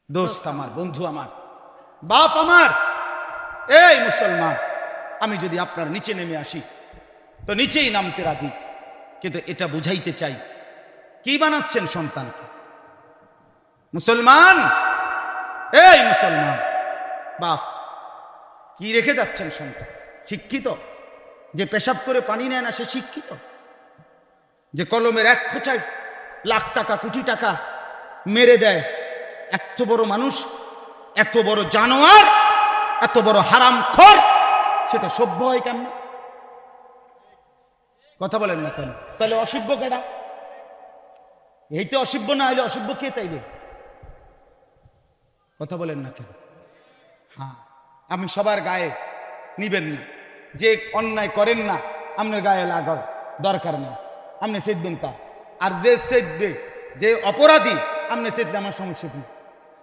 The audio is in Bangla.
দোস্ত আমার, বন্ধু আমার, বাপ আমার, এই মুসলমান, আমি যদি আপনার নিচে নেমে আসি তো নিচেই নামতে রাজি, কিন্তু এটা বুঝাইতে চাই কি বানাচ্ছেন সন্তানকে? মুসলমান, এই মুসলমান বাপ, কি রেখে যাচ্ছেন সন্তান? শিক্ষিত? যে পেশাব করে পানি নেয় না সে শিক্ষিত? যে কলমের এক খোঁচায় লাখ টাকা কোটি টাকা মেরে দেয়, এত বড় মানুষ, এত বড় জানোয়ার, এত বড় হারামখোর, সেটা সভ্য হয় কেমনে? কথা বলেন না কেন? তাহলে অসভ্য কেডা? এই তো অসভ্য, না হলে অসভ্য কে তাইলে? কথা বলেন না কেন? হ্যাঁ, আমি সবার গায়ে নিবেন না, যে অন্যায় করেন না আপনার গায়ে লাগাও, দরকার নেই, আপনি সেদবেন তা। আর যে সেদবে, যে অপরাধী, আপনি সেদলে আমার সমস্যা কি?